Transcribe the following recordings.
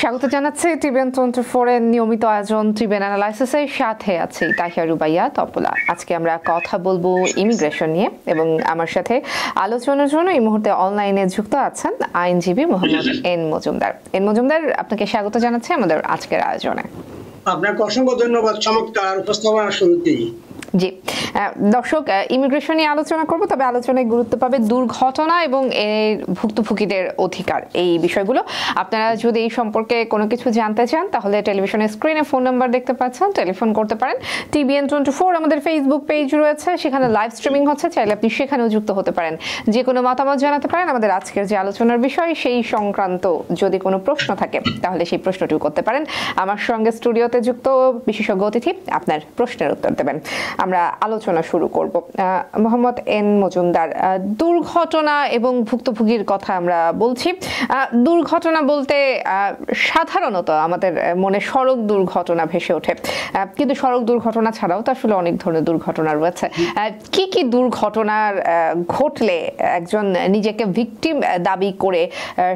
স্বাগত জানাচ্ছি টিভিএন 24 এর নিয়মিত আয়োজন টিভিএন অ্যানালাইসিসের সাথে আছি তাহিয়া রুবাইয়া তপলা। আজকে আমরা কথা বলবো ইমিগ্রেশন নিয়ে এবং আমার সাথে আলোচনার জন্য এই মুহূর্তে অনলাইনে যুক্ত আছেন আইনজীবী মোহাম্মদ এন মজুমদার। এন মজুমদার, আপনাকে স্বাগত জানাচ্ছি আমাদের আজকের আয়োজনে। আপনাকে অসংখ্য ধন্যবাদ চমৎকার উপস্থাপনার শুরুতেই। জি দর্শক, ইমিগ্রেশন নিয়ে আলোচনা করব, তবে আলোচনায় গুরুত্ব পাবে দুর্ঘটনা এবং এর ভুক্তভোগীদের অধিকার, এই বিষয়গুলো। আপনারা যদি এই সম্পর্কে কোনো কিছু জানতে চান তাহলে টেলিভিশনের স্ক্রিনে ফোন নাম্বার দেখতে পাচ্ছেন, টেলিফোন করতে পারেন। টিভিএন 24 আমাদের ফেসবুক পেজ রয়েছে, সেখানে লাইভ স্ট্রিমিং হচ্ছে, চাইলে আপনি সেখানেও যুক্ত হতে পারেন, যে কোনো মতামত জানাতে পারেন। আমাদের আজকের যে আলোচনার বিষয় সেই সংক্রান্ত যদি কোনো প্রশ্ন থাকে তাহলে সেই প্রশ্নটিও করতে পারেন। আমার সঙ্গে স্টুডিওতে যুক্ত বিশেষজ্ঞ অতিথি আপনার প্রশ্নের উত্তর দেবেন। আমরা আলোচনা শুরু করব। মোহাম্মদ এন মজুমদার, দুর্ঘটনা এবং ভুক্তভোগীর কথা আমরা বলছি। দুর্ঘটনা বলতে সাধারণত আমাদের মনে সড়ক দুর্ঘটনা ভেসে ওঠে, কিন্তু সড়ক দুর্ঘটনা ছাড়াও তো আসলে অনেক ধরনের দুর্ঘটনা রয়েছে। কি কি দুর্ঘটনার ঘটলে একজন নিজেকে ভিকটিম দাবি করে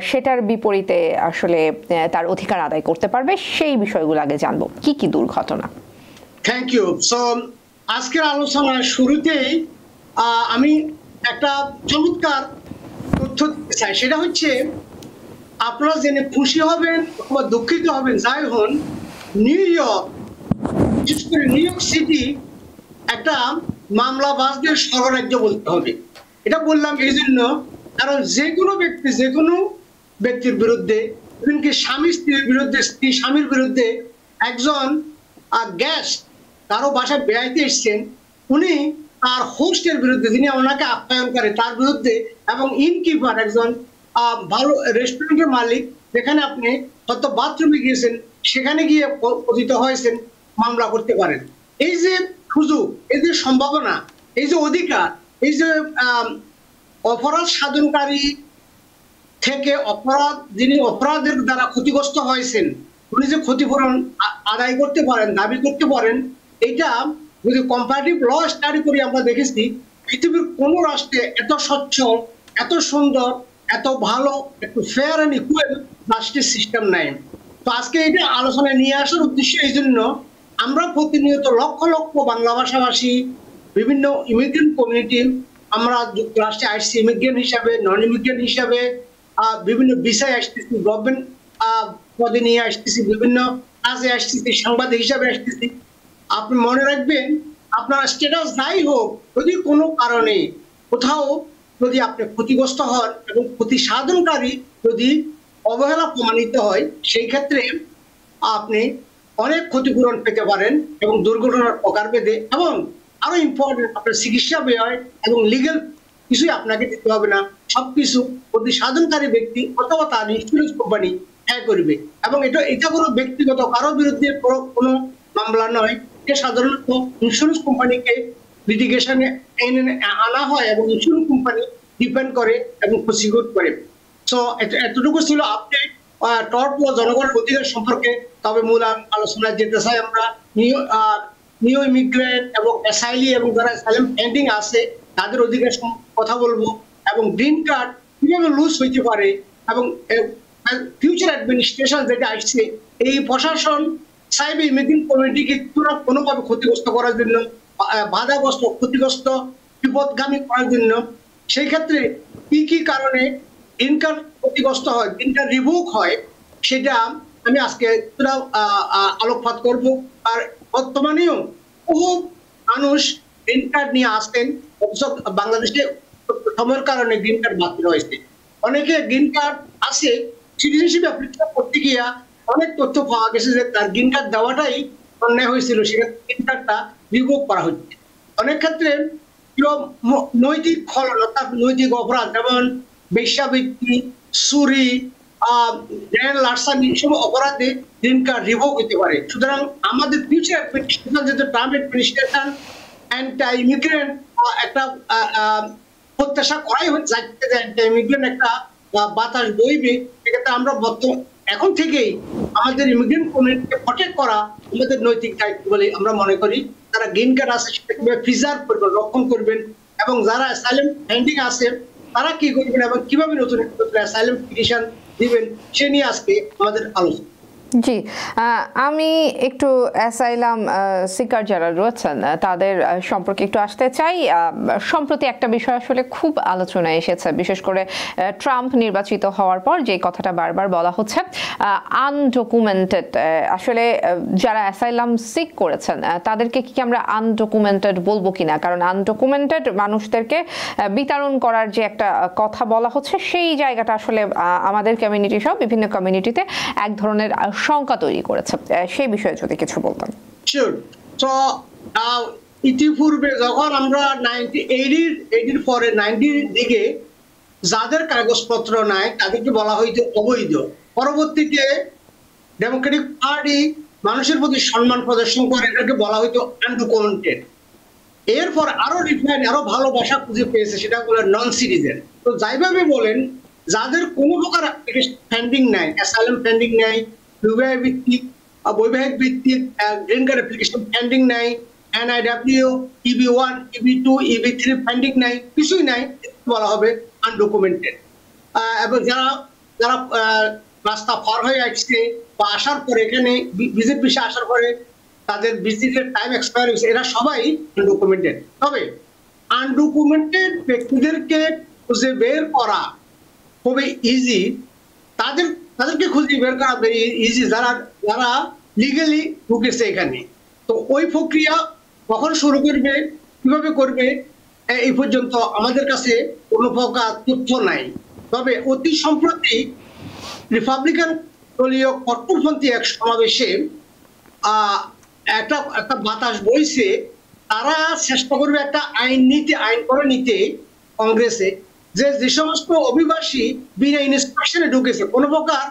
সেটার বিপরীতে আসলে তার অধিকার আদায় করতে পারবে, সেই বিষয়গুলো আগে জানবো। কি কি দুর্ঘটনা? Thank you. সো আজকের আলোচনার শুরুতেই আমি একটা চমৎকার তথ্য দিতে চাই। সেটা হচ্ছে, আপনারা জেনে খুশি হবেন অথবা দুঃখিত হবেন, যাই হন, নিউ ইয়র্ক সিটি একটা মামলাবাজদের স্বর্গরাজ্য বলতে হবে। এটা বললাম এই জন্য, কারণ যে কোনো ব্যক্তির বিরুদ্ধে, এমনকি স্বামী স্ত্রীর বিরুদ্ধে, স্ত্রী স্বামীর বিরুদ্ধে, একজন গেস্ট কারো বাসায় বেড়াইতে এসছেন, উনি তার হোস্টের বিরুদ্ধে, যিনি ওনাকে আপ্যায়ন করে তার বিরুদ্ধে, এবং ইনকিপার একজন ভালো রেস্টুরেন্টের মালিক, যেখানে আপনি হয়তো বাথরুমে গিয়েছেন, সেখানে গিয়ে পতিত হয়েছেন, মামলা করতে পারেন। এই যে সুযোগ, এই যে সম্ভাবনা, এই যে অধিকার, এই যে অপরাধ সাধনকারী থেকে যিনি অপরাধের দ্বারা ক্ষতিগ্রস্ত হয়েছেন, উনি যে ক্ষতিপূরণ আদায় করতে পারেন, দাবি করতে পারেন, এটা যদি কম্পারেটিভ ল স্টাডি করি আমরা দেখেছি পৃথিবীর কোন রাষ্ট্রে এত স্বচ্ছ, এত সুন্দর, এত ভালো, একটু fair and equal justice system নাই। তো আজকে এটা আলোচনায় নিয়ে আসার উদ্দেশ্য এই জন্য, আমরা প্রতিনিয়ত লক্ষ লক্ষ বাংলা ভাষাভাষী বিভিন্ন ইমিগ্রেন্ট কমিউনিটি, আমরা যুক্তরাষ্ট্রে আসছি ইমিগ্রেন্ট হিসাবে, নন ইমিগ্রেন্ট হিসাবে, বিভিন্ন বিষয়ে আসতেছি, গভর্নমেন্ট পদে নিয়ে আসতেছি, বিভিন্ন কাজে আসতেছি, সাংবাদিক হিসাবে আসতেছি। আপনি মনে রাখবেন, আপনার স্ট্যাটাস যাই হোক, যদি কোনো কারণে কোথাও যদি আপনি ক্ষতিগ্রস্ত হন এবং ক্ষতি সাধনকারী যদি অবহেলা প্রমাণিত হয়, সেই ক্ষেত্রে আপনি অনেক ক্ষতিপূরণ পেতে পারেন এবং দুর্ঘটনার প্রকারভেদে, এবং আরো ইম্পর্টেন্ট, আপনার চিকিৎসা ব্যয় এবং লিগেল কিছুই আপনাকে দিতে হবে না, সবকিছু ক্ষতি সাধনকারী ব্যক্তি অথবা তার ইন্স্যুরেন্স কোম্পানি ব্যয় করবে। এবং এটা কোনো ব্যক্তিগত কারো বিরুদ্ধে কোনো মামলা নয়, সাধারণত ইন্স্যুরেন্স কোম্পানিকে লিটিগেশনে আনা হয় এবং ইন্স্যুরেন্স কোম্পানি ডিপেন্ড করে এবং প্রসিকিউট করে। সো এতটুকু ছিল আপডেট টর্ট ও জনগণের অধিকার সম্পর্কে। তবে মূল আলোচনায় যেতে চাই আমরা নিউ ইমিগ্রেন্ট এবং অ্যাসাইলি এবং যারা অ্যাসাইলাম পেন্ডিং আছে তাদের অধিকার কথা বলবো, এবং গ্রিন কার্ড কিভাবে লুজ হইতে পারে, এবং ফিউচার অ্যাডমিনিস্ট্রেশন যেটা আসছে, এই প্রশাসন চাইবে ইমিগ্রেন্ট কমিউনিটিকে কোনোভাবে ক্ষতিগ্রস্ত করার জন্য, বাধাগ্রস্ত, ক্ষতিগ্রস্ত, বিপদগামী করার জন্য। সেই ক্ষেত্রে কি কি কারণে গ্রিন কার্ড ক্ষতিগ্রস্ত হয়, গ্রিন কার্ড রিভোক হয়, সেটা আমি আজকে আলোকপাত করব। আর বর্তমানেও বহু মানুষ গ্রিন কার্ড নিয়ে আসতেন, বাংলাদেশে সময়ের কারণে গ্রিন কার্ড বাতিল হয়েছে। অনেকে গ্রিন কার্ড আছে, সিটিজেনশিপ অ্যাপ্লিকেশন করতে গিয়া অনেক তথ্য পাওয়া গেছে যে তার গ্রিন কার্ড দেওয়াটাই অন্যায় হয়েছিল, সেখানে গ্রিন কার্ডটা রিভোক করা হচ্ছে। অনেক ক্ষেত্রে নৈতিক খলন অর্থাৎ নৈতিক অপরাধ, যেমন বেশ্যাবৃত্তি, চুরি, গ্র্যান্ড লার্সানি, সব অপরাধে গ্রিন কার্ড রিভোক হতে পারে। সুতরাং আমাদের ফিউচার অ্যাডমিনিস্ট্রেশন, যেহেতু ট্রাম্প অ্যাডমিনিস্ট্রেশন অ্যান্টি ইমিগ্রেন্ট একটা প্রত্যাশা করাই হচ্ছে, অ্যান্টি ইমিগ্রেন্ট একটা বাতাস বইবে, সেক্ষেত্রে আমরা এখন থেকেই আমাদের ইমিগ্রেন্ট কমিউনিটিকে প্রটেক্ট করা আমাদের নৈতিক দায়িত্ব বলে আমরা মনে করি। তারা গ্রিন কার্ড আছে সেটাকে প্রিজার্ভ করবেন, রক্ষণ করবেন, এবং যারা অ্যাসাইলাম পেন্ডিং আছে তারা কি করবেন এবং কিভাবে নতুন অ্যাসাইলাম পিটিশন দিবেন সে নিয়ে আজকে আমাদের আলোচনা। জি, আমি একটু অ্যাসাইলাম সিকার যারা রয়েছেন তাদের সম্পর্কে একটু আসতে চাই। সম্প্রতি একটা বিষয় আসলে খুব আলোচনায় এসেছে, বিশেষ করে ট্রাম্প নির্বাচিত হওয়ার পর যে কথাটা বারবার বলা হচ্ছে, আনডকুমেন্টেড। আসলে যারা অ্যাসাইলাম সিক করেছেন তাদেরকে কি আমরা আনডকুমেন্টেড বলবো কিনা? কারণ আনডকুমেন্টেড মানুষদেরকে বিতরণ করার যে একটা কথা বলা হচ্ছে, সেই জায়গাটা আসলে আমাদের কমিউনিটি সহ বিভিন্ন কমিউনিটিতে এক ধরনের শঙ্কা তৈরি করেছে। সেই বিষয়ে যদি কিছু বলতাম। শিওর। তো ইতিপূর্বে যখন আমরা 80 পরে 90 দিকে যাদের কাগজপত্র নাই তাদেরকে বলা হইতো অবৈধ। পরবর্তীতে ডেমোক্রেটিক পার্টি মানুষের প্রতি সম্মান প্রদর্শন করে এটাকে বলা হইতো আনডকুমেন্টেড। এরপর আরো রিফাইন আরো ভালো ভাষা খুঁজে পেয়েছে, সেটা বলে নন সিটিজেন। তো যাইভাবে বলেন যাদের কোনো প্রকার পেন্ডিং নাই, অ্যাসাইলাম পেন্ডিং নাই, বৈবাহিক ভিত্তিক গ্রিন কার্ড অ্যাপ্লিকেশন পেন্ডিং নাই, NIW EB1 EB2 EB3 pending নাই, কিছুই নাই, বলা হবে আনডকুমেন্টেড। এবং যারা যারা রাস্তা পার হয়ে আসছে বা আসার পরে এখানে ভিজিট ভিসা আসার পরে তাদের ভিজিটের টাইম এক্সপায়ার হয়েছে, এরা সবাই আনডকুমেন্টেড। তবে আনডকুমেন্টেড ব্যক্তিদেরকে খুঁজে বের করা খুবই ইজি, তাদেরকে খুঁজে বের করা ভেরি ইজি যারা যারা লিগালি ঢুকেছে এখানে। তো ওই প্রক্রিয়া কখন শুরু করবে, কিভাবে করবে, এই পর্যন্ত আমাদের কাছে কোনো প্রকার তথ্য নাই। তবে অতি সম্প্রতি রিপাবলিকান দলীয় কট্টরপন্থী এক সমাবেশে একটা বাতাস বইছে, তারা চেষ্টা করবে একটা আইন করে নিতে কংগ্রেসে, যে সমস্ত অভিবাসী বিনা ইন্সপেকশনে ঢুকেছে, কোনো প্রকার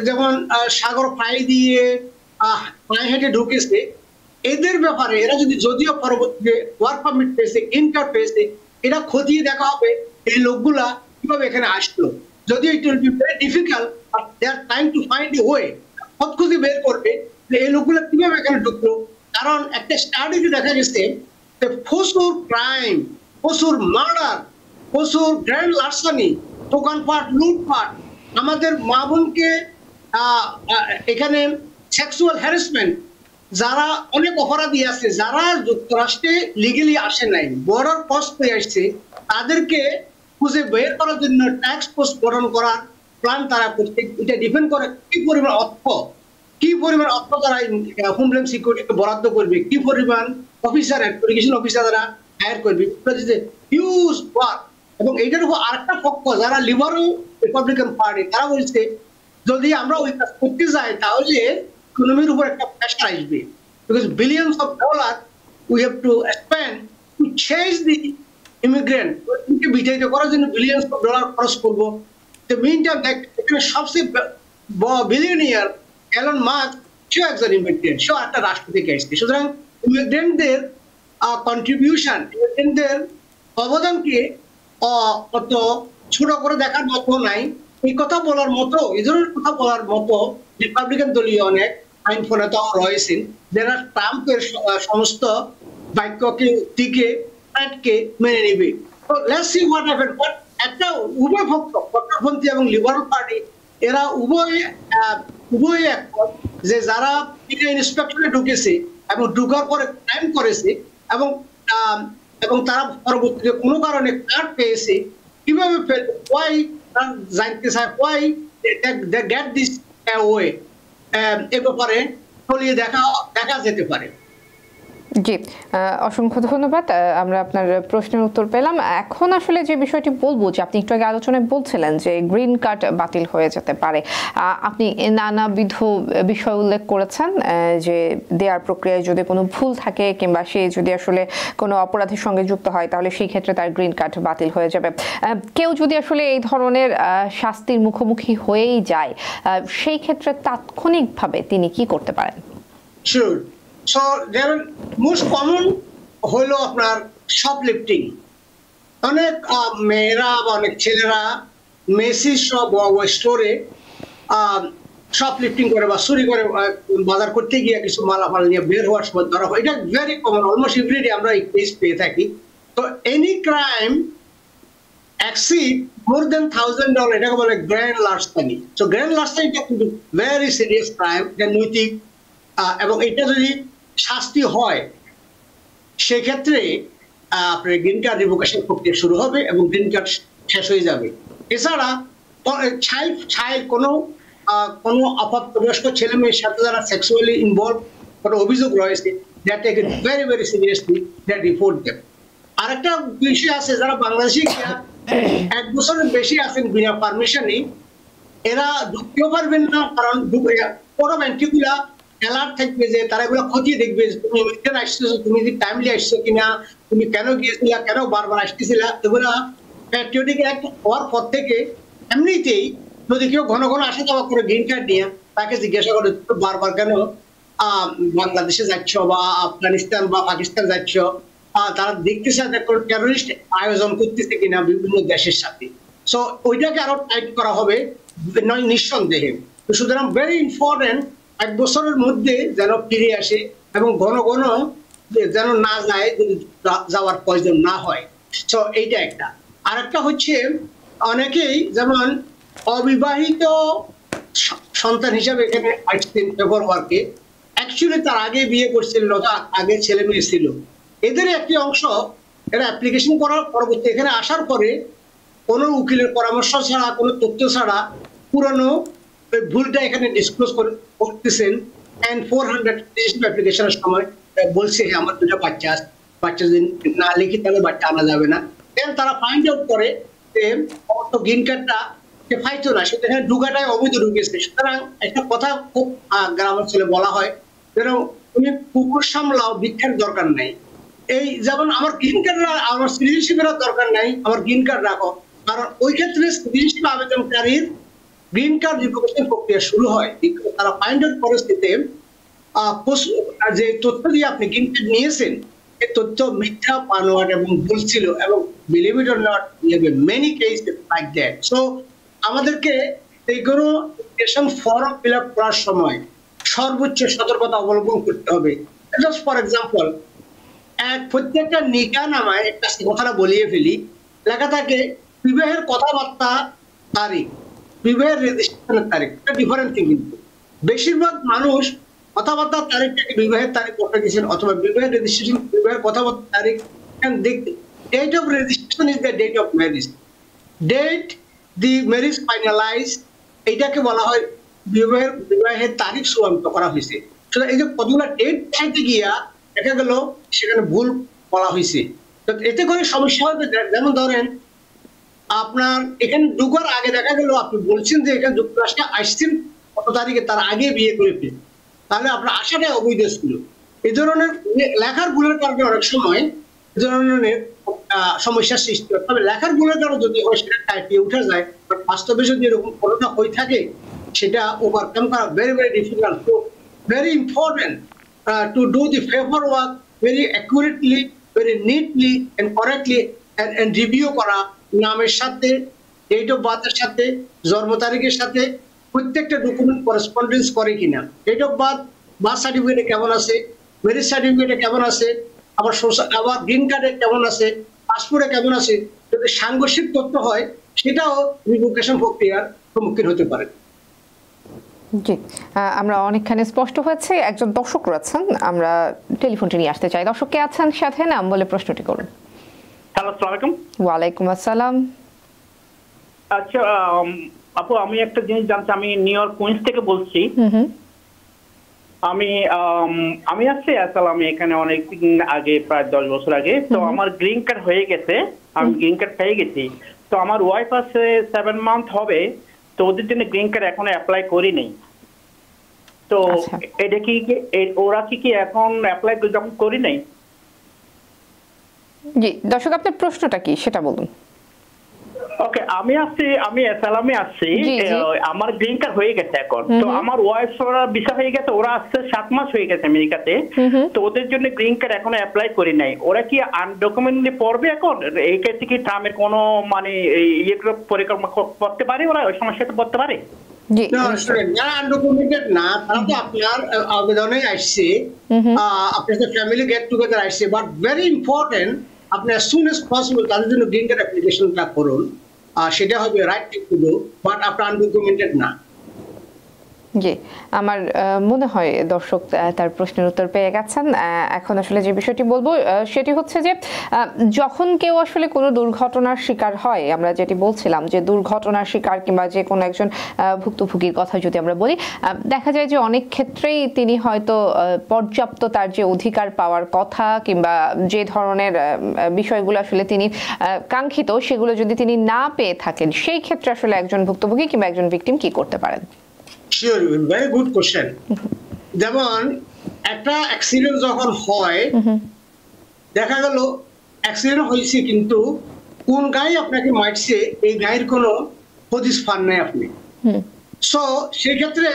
যেমন সাগর ফাই দিয়ে পায়ে হেঁটে ঢুকেছে, এদের ব্যাপারে এরা যদিও পরবর্তীতে ওয়ার্ক পারমিট পেয়েছে, গ্রিন কার্ড পেয়েছে, এটা খতিয়ে দেখা হবে এই লোকগুলা কিভাবে এখানে আসলো। যদিও it will be very difficult, but they are trying to find a way, খুঁজে বের করবে যে এই লোকগুলা কিভাবে এখানে ঢুকলো। কারণ একটা স্টাডিতে দেখা গেছে যে প্রচুর ক্রাইম, প্রচুর মার্ডার, প্রচুর গ্র্যান্ড লার্সানি, দোকানপাট লুটপাট, আমাদের মা বোনকে এখানে সেক্সুয়াল হ্যারাসমেন্ট, যারা অনেক অপরাধী আছে, যারা যুক্তরাষ্ট্রে লিগেলি আসে নাই, বর্ডার ক্রস করে আসছে, তাদেরকে খুঁজে বের করার জন্য ট্যাক্স পোস্ট গঠন করার প্ল্যান তারা করছে। এটা ডিপেন্ড করে কি পরিমাণ অর্থ তারা হোমল্যান্ড সিকিউরিটিকে বরাদ্দ করবে, কি পরিমাণ অফিসার এডুকেশন অফিসার তারা হায়ার করবে, হিউজ ওয়ার্ক। এবং এইটার উপর আরেকটা পক্ষ যারা লিবারেল রিপাবলিকান পার্টি, তারা বলছে যদি আমরা ওই কাজ করতে যাই তাহলে ইকোনমির উপর একটা প্রেশার আসবে, because billions of dollar we have to spend to change the immigrant, বিতাড়িত করার জন্য বিলিয়নস অফ ডলার খরচ করবো। তো মিনটাইম এখানে সবচেয়ে বিলিয়নিয়ার এলন মাস্ক, সেও একজন ইমিগ্রেন্ট, সেও একটা রাষ্ট্র থেকে আসছে। সুতরাং ইমিগ্রেন্টদের কন্ট্রিবিউশন, ইমিগ্রেন্টদের অবদানকে অত ছোট করে দেখার মতো নাই। এই কথা বলার মতো, এই ধরনের কথা বলার মতো রিপাবলিকান দলীয় অনেক আইন প্রণেতাও রয়েছেন যারা ট্রাম্পের সমস্ত বাক্যকে দিকে মেনে নিবে। তো let's see what happen. But একটা উভয় পক্ষ, কট্টরপন্থী এবং লিবারেল পার্টি, এরা উভয় একমত যে যারা ইন্সপেক্টরে ঢুকেছে এবং ঢুকার পরে ক্রাইম করেছে এবং তারা পরবর্তীতে কোনো কারণে কার্ড পেয়েছে, কিভাবে ওয়াই জানতে চায়, why they get this way, এ ব্যাপারে ফলিয়ে দেখা যেতে পারে। জি, অসংখ্য ধন্যবাদ। আমরা আপনার প্রশ্নের উত্তর পেলাম। এখন আসলে যে বিষয়টি বলবো, যে আপনি একটু আগে আলোচনায় বলছিলেন যে গ্রিন কার্ড বাতিল হয়ে যেতে পারে, আপনি নানাবিধ বিষয় উল্লেখ করেছেন যে দেওয়ার প্রক্রিয়ায় যদি কোনো ভুল থাকে কিংবা সে যদি আসলে কোনো অপরাধের সঙ্গে যুক্ত হয় তাহলে সেই ক্ষেত্রে তার গ্রিন কার্ড বাতিল হয়ে যাবে। কেউ যদি আসলে এই ধরনের শাস্তির মুখোমুখি হয়েই যায়, সেই ক্ষেত্রে তাৎক্ষণিকভাবে তিনি কি করতে পারেন? শিওর। সো যেমন মোস্ট কমন হলো আপনার শপলিফটিং। অনেক মেয়েরা বা অনেক ছেলেরা মেসি সব স্টোরে শপলিফটিং করে বা চুরি করে বাজার করতে গিয়ে কিছু মালামাল নিয়ে বের হওয়ার সময় ধরা হয়। এটা ভেরি কমন, অলমোস্ট এভরিডে আমরা এই কেস পেয়ে থাকি। তো any crime exceed more than $1,000 এটাকে বলে গ্র্যান্ড লার্সানি। সো গ্র্যান্ড লার্সানিটা কিন্তু ভেরি সিরিয়াস ক্রাইম, এটা নৈতিক, এবং এটা যদি শাস্তি হয় সেক্ষেত্রে আপনার গ্রিন কার্ড রিভোকেশন প্রক্রিয়া শুরু হবে এবং গ্রিন কার্ড শেষ হয়ে যাবে। এছাড়া কোনো অপ্রাপ্তবয়স্ক ছেলে মেয়ের সাথে যারা সেক্সুয়ালি ইনভলভ কোনো অভিযোগ রয়েছে, that take it very very seriously, that report them. আরেকটা বিষয় আছে, যারা বাংলাদেশি 1 বছরের বেশি আছেন বিনা পারমিশনে, এরা ঢুকতেও পারবেন না, কারণ কোনো এন্ট্রিগুলা অ্যালার্ট থাকবে যে তারা এগুলো খতিয়ে দেখবে তুমি রিটার্ন আসছো, তুমি টাইমলি আসছো কিনা, তুমি কেন গিয়েছিলা, কেন বারবার আসতেছিলা। এগুলা প্যাট্রিয়টিক অ্যাক্ট হওয়ার পর থেকে এমনিতেই যদি কেউ ঘন ঘন আসা যাওয়া করে গ্রিন কার্ড নিয়ে, তাকে জিজ্ঞাসা করে বারবার কেন বাংলাদেশে যাচ্ছ বা আফগানিস্তান বা পাকিস্তান যাচ্ছ, তারা দেখতেছে টেরোরিস্ট আয়োজন করতেছে কিনা বিভিন্ন দেশের সাথে। সো ওইটাকে আরো টাইট করা হবে নিঃসন্দেহে। সুতরাং ভেরি ইম্পর্টেন্ট 1 বছরের মধ্যে যেন ফিরে আসে এবং ঘন ঘন যেন না যায়, যদি যাওয়ার প্রয়োজন না হয়। সো এইটা একটা। আরেকটা হচ্ছে, অনেকেই যেমন অবিবাহিত সন্তান হিসাবে এখানে আসছেন পেপার ওয়ার্কে, অ্যাকচুয়ালি তার আগে বিয়ে করছিল, আগে ছেলে মেয়ে ছিল, এদের একটি অংশ এরা অ্যাপ্লিকেশন করার পরবর্তী এখানে আসার পরে কোনো উকিলের পরামর্শ ছাড়া, কোনো তথ্য ছাড়া পুরনো ভুলটা এখানে ডিসক্লোজ করতেছেন। এন্ড 400 অ্যাপ্লিকেশনের সময় বলছে আমার 2টা বাচ্চা যদি না লিখি তাহলে বাচ্চা আনা যাবে না। দেন তারা ফাইন্ড আউট করে যে গ্রিন কার্ডটা সে পাইতো না, সেটা এখানে ঢুকাটাই অবৈধ ঢুকেছে। সুতরাং একটা কথা খুব গ্রামাঞ্চলে বলা হয়, যেন তুমি কুকুর সামলাও, ভিক্ষার দরকার নাই। এই যেমন আমার গ্রিন কার্ড, আমার সিটিজেনশিপের দরকার নাই, আমার গ্রিন কার্ড রাখো, কারণ ওই ক্ষেত্রে সিটিজেনশিপ আবেদনকারীর গ্রিন কার্ড রিভোকেশন প্রক্রিয়া শুরু হয়। তারা ফাইন্ড আউট পরিস্থিতিতে যে তথ্য দিয়ে আপনি গ্রিন কার্ড নিয়েছেন, এই তথ্য মিথ্যা, বানোয়াট এবং ভুল ছিল, এবং believe it or not, many cases like that. So আমাদেরকে এই কোনো অ্যাপ্লিকেশন ফর্ম ফিল আপ করার সময় সর্বোচ্চ সতর্কতা অবলম্বন করতে হবে। জাস্ট ফর এক্সাম্পল, প্রত্যেকটা নিকা নামায় একটা কথাটা বলিয়ে ফেলি, লেখা থাকে বিবাহের কথাবার্তা তারিখ, বিবাহের রেজিস্ট্রেশনের তারিখ, এটা ডিফারেন্ট থিং। কিন্তু বেশিরভাগ মানুষ কথাবার্তার তারিখটাকে বিবাহের তারিখ করতে গেছেন, অথবা বিবাহের রেজিস্ট্রেশন, বিবাহের কথাবার্তার তারিখ দেখতে। Date of registration is the date of marriage, date the marriage finalize, এইটাকে বলা হয় বিবাহের তারিখ চূড়ান্ত করা হয়েছে। সুতরাং এই যে কতগুলো ডেট চাইতে গিয়া দেখা গেল সেখানে ভুল বলা হয়েছে, তো এতে করে সমস্যা হবে। যেমন ধরেন আপনার এখানে ঢুকার আগে দেখা গেল আপনি বলছেন যে এখানে যুক্তরাষ্ট্রে আসছেন কত তারিখে, তার আগে বিয়ে করে ফেলেন, তাহলে আপনার আশাটাই অবৈধ ছিল। এই ধরনের লেখার ভুলের কারণে অনেক সময় এই ধরনের সমস্যার সৃষ্টি হয়। তবে লেখার ভুলের কারণে যদি হয় সেটা কাটিয়ে উঠা যায়, বাস্তবে যদি এরকম ঘটনা হয়ে থাকে সেটা ওভারকাম করা ভেরি ভেরি ডিফিকাল্ট। তো very important to do the paper work very accurately, very neatly and correctly, and review করা নামের সাথে, ডেট অফ বার্থের সাথে, জন্ম তারিখের সাথে প্রত্যেকটা ডকুমেন্ট করেসপন্ডেন্স করে কিনা, ডেট অফ বার্থ, বার্থ সার্টিফিকেটে কেমন আছে, ম্যারেজ সার্টিফিকেটে কেমন আছে, আবার গ্রিন কার্ডে কেমন আছে, পাসপোর্টে কেমন আছে। যদি সাংঘর্ষিক তথ্য হয় সেটাও রিভোকেশন প্রক্রিয়ার সম্মুখীন হতে পারে। জি, আমরা অনেকখানি স্পষ্ট হয়েছে। একজন দর্শক রয়েছেন, আমরা টেলিফোনটি নিয়ে আসতে চাই। দর্শক কে আছেন সাথে, নাম বলে প্রশ্নটি করুন। হ্যালো, আসসালামু আলাইকুম। ওয়ালাইকুম আসসালাম। আচ্ছা আপু, আমি একটা জিনিস জানছি। আমি নিউ ইয়র্ক কুইন্স থেকে বলছি। আমি আসছি আসলে আমি এখানে অনেকদিন আগে, প্রায় 10 বছর আগে। তো আমার গ্রিন কার্ড হয়ে গেছে, আমি গ্রিন কার্ড পেয়ে গেছি। তো আমার ওয়াইফ আছে 7 মান্থ হবে, তো ওদের জন্য গ্রিন কার্ড এখনো অ্যাপ্লাই করি নাই। তো এটা কি ওরা কি এখন অ্যাপ্লাই যখন করি নাই? জি দর্শক, আপনার প্রশ্নটা কি সেটা বলুন। ওকে, আমি এসালামে আসছি। আমার গ্রিন কার্ড হয়ে গেছে এখন। তো আমার ওয়াইফ ওরা ভিসা হয়ে গেছে, ওরা আসছে 7 মাস হয়ে গেছে আমেরিকাতে। তো ওদের জন্য গ্রিন কার্ড এখনো অ্যাপ্লাই করি নাই। ওরা কি আনডকুমেন্ট নিয়ে পড়বে এখন? এই ক্ষেত্রে কি ট্রামের কোনো মানে ইয়েগুলো পরিকল্পনা করতে পারে? ওরা ওই সমস্যাটা করতে পারে? যারা আনডকুমেন্টেড না তারা তো আপনার আবেদনে আসছে, আপনার সাথে ফ্যামিলি গেট টুগেদার আসছে। বাট ভেরি ইম্পর্টেন্ট, আপনি as soon as possible তাদের জন্য গ্রিন কার্ড অ্যাপ্লিকেশনটা করুন, সেটা হবে right thing to do, but আপনার আনডকুমেন্টেড না। জি, আমার মনে হয় দর্শক তার প্রশ্নের উত্তর পেয়ে গেছেন। এখন আসলে যে বিষয়টি বলবো সেটি হচ্ছে যে যখন কেউ আসলে কোনো দুর্ঘটনার শিকার হয়, আমরা যেটি বলছিলাম যে দুর্ঘটনার শিকার কিংবা যে কোনো একজন ভুক্তভোগীর কথা যদি আমরা বলি, দেখা যায় যে অনেক ক্ষেত্রেই তিনি হয়তো পর্যাপ্ত তার যে অধিকার পাওয়ার কথা কিংবা যে ধরনের বিষয়গুলো আসলে তিনি কাঙ্ক্ষিত সেগুলো যদি তিনি না পেয়ে থাকেন, সেই ক্ষেত্রে আসলে একজন ভুক্তভোগী কিংবা একজন ভিকটিম কি করতে পারেন? Sure, very good question. যেমন একটা অ্যাক্সিডেন্ট যখন হয়, দেখা গেল অ্যাক্সিডেন্ট হয়েছে কিন্তু কোন গাড়ি আপনাকে মারছে এই গাড়ির কোনো হদিস পান নাই আপনি। সো সেই ক্ষেত্রে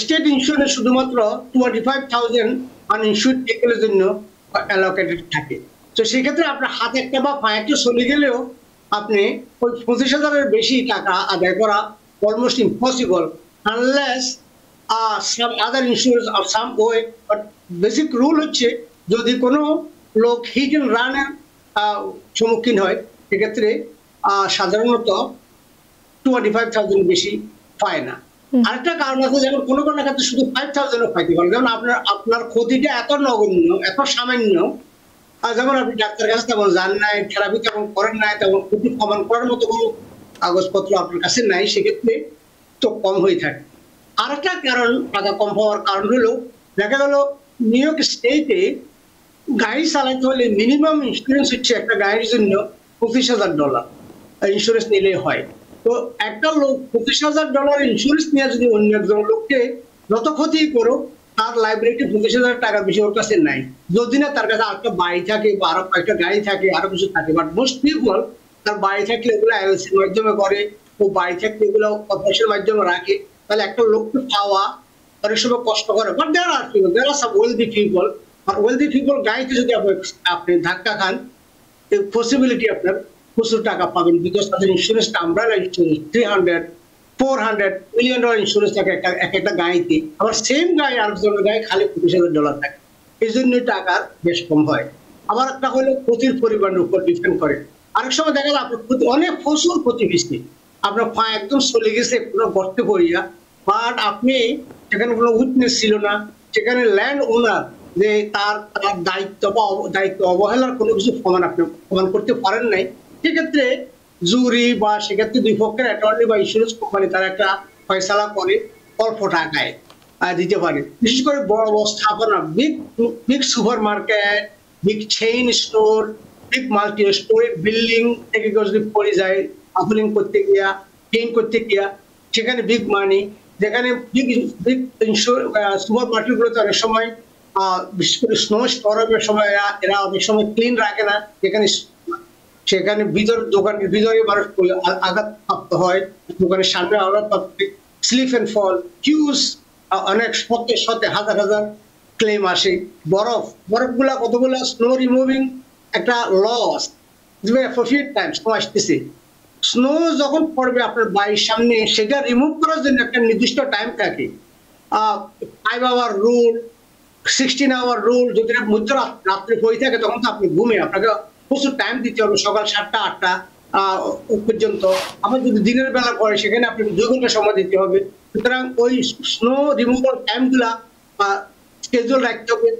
স্টেট ইন্স্যুরেন্স শুধুমাত্র 25,000 আনইনস্যুরড ভেহিকলের জন্য অ্যালোকেটেড থাকে। তো সেই ক্ষেত্রে আপনার হাত একটা বা পা একটা চলে গেলেও আপনি ওই 25,000-এর বেশি টাকা আদায় করা almost impossible unless some other insurance of some way. But basic rule হচ্ছে যদি কোনো লোক হিট এন্ড রানের সম্মুখীন হয় সেক্ষেত্রে সাধারণত 25,000 বেশি পায় না। আরেকটা কারণ আছে, যেমন কোনো কোনো ক্ষেত্রে শুধু 5,000 পাইতে পারে, যেমন আপনার ক্ষতিটা এত নগণ্য, এত সামান্য, যেমন আপনি ডাক্তার কাছে তেমন যান নাই, থেরাপি তেমন করেন নাই, তেমন ক্ষতি প্রমাণ করার মতো কোনো কাগজপত্র আপনার কাছে নাই, সেক্ষেত্রে তো কম হয়ে থাকে। আরেকটা কারণ টাকা কম হওয়ার কারণ হলো, দেখা গেল নিউ ইয়র্ক স্টেটে গাড়ি চালাতে হলে মিনিমাম ইন্স্যুরেন্স হচ্ছে একটা গাড়ির জন্য $25,000 ইন্স্যুরেন্স নিলে হয়। তো একটা লোক $25,000 ইন্স্যুরেন্স নিয়ে যদি অন্য একজন লোককে যত ক্ষতি করো, তার লাইবিলিটি $25,000 বেশি ওর কাছে নাই, যদি না তার কাছে আরেকটা বাড়ি থাকে বা আরো কয়েকটা গাড়ি থাকে, আরো কিছু থাকে। বাট মোস্ট পিপল তার বাড়ি থাকলে এগুলো এলএলসির মাধ্যমে করে, ও বাড়ি থাকলে এগুলো কর্পোরেশনের মাধ্যমে রাখে, তাহলে একটা লোককে পাওয়া অনেক সময় কষ্ট করে। But there are some wealthy people, আর ওয়েলদি পিপল গাড়িতে যদি আপনি ধাক্কা খান, পসিবিলিটি আপনার প্রচুর টাকা পাবেন, বিকজ তাদের ইন্স্যুরেন্সটা আমব্রেলা ইন্স্যুরেন্স $300-400 মিলিয়ন ইন্স্যুরেন্স থাকে একটা গাড়িতে। আবার সেম গাড়ি আরেকজনের গাড়ি খালি $25,000 থাকে, এই জন্য টাকার বেশ কম হয়। আবার একটা হলো ক্ষতির পরিমাণের উপর ডিপেন্ড করে। আরেক সময় দেখা যায় আপনার অনেক প্রচুর ক্ষতি বেশি, আপনার পা একদম চলে গেছে পুরো গর্তে পড়িয়া, বাট আপনি সেখানে কোনো উইটনেস ছিল না, সেখানে ল্যান্ড ওনার যে তার দায়িত্ব বা দায়িত্ব অবহেলার কোনো কিছু প্রমাণ করতে পারেন নাই, সেক্ষেত্রে জুরি বা সেক্ষেত্রে দুই পক্ষের অ্যাটর্নি বা ইন্স্যুরেন্স কোম্পানি তারা একটা ফয়সালা করে অল্প টাকায় দিতে পারে। বিশেষ করে বড় বড় স্থাপনা, big super market, big chain store, big multi story building থেকে যদি পড়ে যায় আফলিং করতে গিয়া, পেইন্ট করতে গিয়া, সেখানে বিগ মানি, যেখানে বিগ সুপার মার্কেট গুলোতে অনেক সময় বিশেষ করে স্নো স্টরের সময় এরা অনেক সময় ক্লিন রাখে না, সেখানে দোকানের ভিতরে মানুষ আঘাতপ্রাপ্ত হয়, দোকানের সামনে আঘাতপ্রাপ্ত, স্লিপ এন্ড ফল, হিউজ অনেক শতে হাজার হাজার ক্লেম আসে। বরফগুলা কতগুলা স্নো রিমুভিং একটা লস, স্নো আসতেছে, স্নো যখন পড়বে আপনার বাড়ির সামনে, সেটা রিমুভ করার জন্য একটা নির্দিষ্ট টাইম থাকে, 5 আওয়ার রুল, 16 আওয়ার রুল। যদি মধ্যরাত্রে হয়ে থাকে তখন তো আপনি ঘুমে, আপনাকে প্রচুর টাইম দিতে হবে, সকাল 7টা-8টা পর্যন্ত। আবার যদি দিনের বেলা পড়ে সেখানে আপনি 2 ঘন্টা সময় দিতে হবে। সুতরাং ওই স্নো রিমুভাল টাইমগুলা স্কেজুল রাখতে হবে।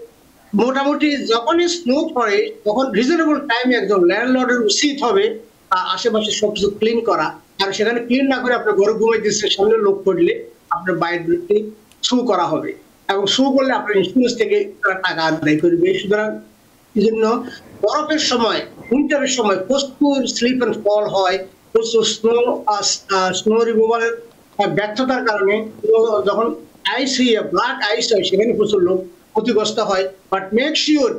মোটামুটি যখনই স্নো পড়ে তখন রিজনেবল টাইমে একজন ল্যান্ডলর্ডের উচিত হবে আশেপাশে সবকিছু ক্লিন করা। আর সেখানে ক্লিন না করে আপনার ঘরে ঘুমাই দিচ্ছে, সামনে লোক পড়লে আপনার বাইরে শু করা হবে, এবং শু করলে আপনার ইন্স্যুরেন্স থেকে টাকা আদায় করবে। সুতরাং এই জন্য বরফের সময়, উইন্টারের সময় প্রচুর স্লিপ এন্ড ফল হয়, প্রচুর স্নো রিমুভালের ব্যর্থতার কারণে যখন আইস হয়ে ব্ল্যাক আইস হয় সেখানে প্রচুর লোক ক্ষতিগ্রস্ত হয়। বাট মেক শিওর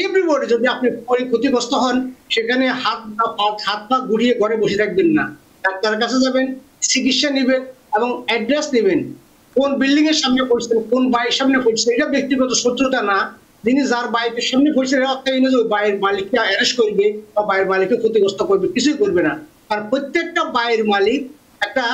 এভরিবডি, যদি আপনি ক্ষতিগ্রস্ত হন সেখানে হাত পা গুড়িয়ে ঘরে বসে থাকবেন না, ডাক্তারের কাছে যাবেন, চিকিৎসা নেবেন এবং অ্যাড্রেস নেবেন, কোন বিল্ডিং এর সামনে পড়ছেন, কোন বাড়ির সামনে পড়ছেন। এটা ব্যক্তিগত শত্রুতা না, যিনি যার বাড়ির সামনে পড়ছে বাড়ির মালিককে অ্যারেস্ট করবে বা বাড়ির মালিককে ক্ষতিগ্রস্ত করবে, কিছুই করবে না। আর প্রত্যেকটা বাড়ির মালিক একটা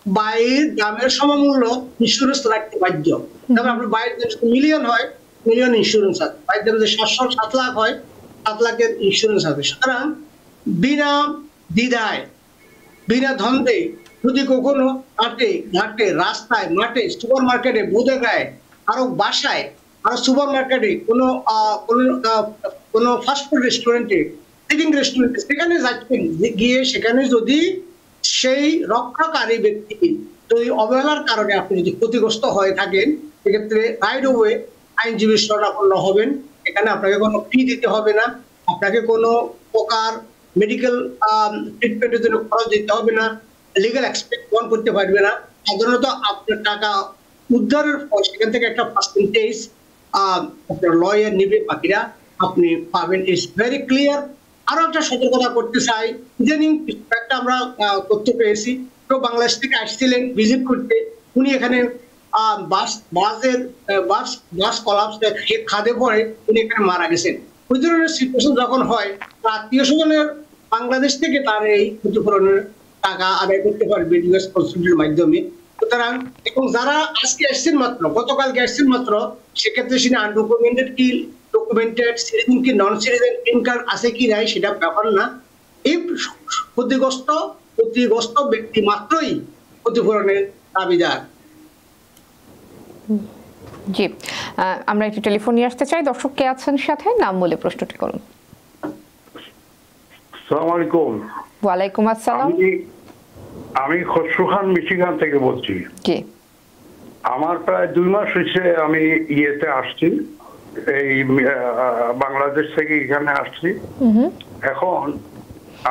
বাড়ির দামের সমমূল্য ইন্স্যুরেন্স রাখতে বাধ্য। তবে আপনার বাড়ির মিলিয়ন হয়, মিলিয়ন ইন্স্যুরেন্স আছে, বাড়ির দাম যদি 700-7 লাখ হয় 7 লাখের ইন্স্যুরেন্স হবে। সুতরাং বিনা দ্বিধায় বিনা দ্বন্দ্বে যদি কখনো হাটে ঘাটে রাস্তায় মাঠে সুপার মার্কেটে বোধগায় আরো বাসায় আরো সুপার মার্কেটে কোনো ফাস্টফুড রেস্টুরেন্টে সিটিং রেস্টুরেন্টে সেখানে যাচ্ছেন, গিয়ে সেখানে যদি সেই রক্ষাকারী ব্যক্তি যদি অবহেলার কারণে আপনি যদি ক্ষতিগ্রস্ত হয়ে থাকেন, সেক্ষেত্রে রাইট ওয়ে আইনজীবীর শরণাপন্ন হবেন। এখানে আপনাকে কোনো ফি দিতে হবে না, আপনাকে কোনো প্রকার মেডিকেল ট্রিটমেন্টের জন্য খরচ দিতে হবে না, লিগাল এক্সপেন্স বহন করতে পারবে না। সাধারণত আপনার টাকা উদ্ধারের পর সেখান থেকে একটা পার্সেন্টেজ আপনার লয়ার নিবে, বাকিরা আপনি পাবেন। It's very clear. আরো একটা সতর্কতা করতে চাই, ইদানিং একটা আমরা তথ্য পেয়েছি, তো বাংলাদেশ থেকে আসছিলেন ভিজিট করতে, উনি এখানে বাস কলাপস খাদে পড়ে উনি এখানে মারা গেছেন। ওই ধরনের সিচুয়েশন যখন হয়, আত্মীয় স্বজনের বাংলাদেশ থেকে তার এই ক্ষতিপূরণের টাকা আদায় করতে পারবে ইউএস কনসুলেটের মাধ্যমে। সুতরাং এবং যারা আজকে আসছেন মাত্র, গতকালকে আসছেন মাত্র, সেক্ষেত্রে সেটা আনডকুমেন্টেড কি ডকুমেন্টেড, সিটিজেন কি নন সিটিজেন, গ্রিন কার্ড আছে কি নাই সেটা ব্যাপার না। এই ক্ষতিগ্রস্ত ব্যক্তি মাত্রই ক্ষতিপূরণের দাবিদার। জি, আমরা একটু টেলিফোন নিয়ে আসতে চাই। দর্শক কে আছেন সাথে, নাম বলে প্রশ্নটি করুন। আসসালামু আলাইকুম। ওয়ালাইকুম আসসালাম। আমি খসরু খান মিশিগান থেকে বলছি। জি, আমার প্রায় 2 মাস হয়েছে আমি ইয়েতে আসছি, এই বাংলাদেশ থেকে এখানে আসছি। এখন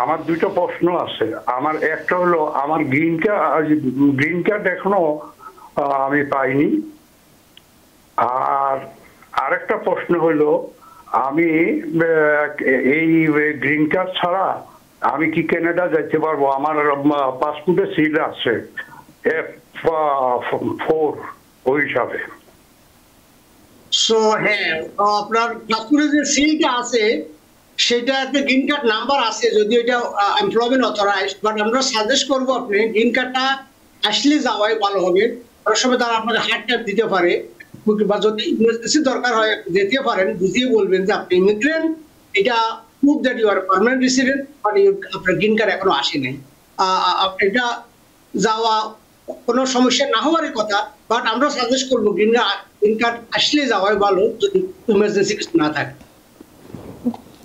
আমার 2টা প্রশ্ন আছে। আমার একটা হলো, আমার গ্রিন কার্ড এখনো আমি পাইনি। আর আরেকটা প্রশ্ন হলো, আমি এই গ্রিন কার্ড ছাড়া আমি কি কানাডা যাইতে পারবো? আমার পাসপোর্টে সিল আছে F4 ওই হিসাবে। সো হ্যাঁ, আপনার পাসপোর্টে যে সিলটা আছে সেটাতে গ্রিন কার্ড নাম্বার আছে, যদিও এটা এমপ্লয়মেন্ট অথরাইজড, বাট আমরা সাজেস্ট করবো আপনি গ্রিন কার্ডটা আসলে যাওয়াই ভালো হবে। অনেক সময় তারা আপনাকে হার্ড টাইপ দিতে পারে, বা যদি ইমার্জেন্সি দরকার হয় যেতে পারেন, বুঝিয়ে বলবেন যে আপনি ইমিগ্রেন্ট, এটা proof that you are permanent resident, but আপনার গ্রিন কার্ড এখনো আসে নাই। এটা যাওয়া কোনো সমস্যা না হওয়ারই কথা, বাট আমরা সাজেস্ট করবো গ্রিন কার্ড আসলে যাওয়াই ভালো যদি ইমার্জেন্সি কিছু না থাকে।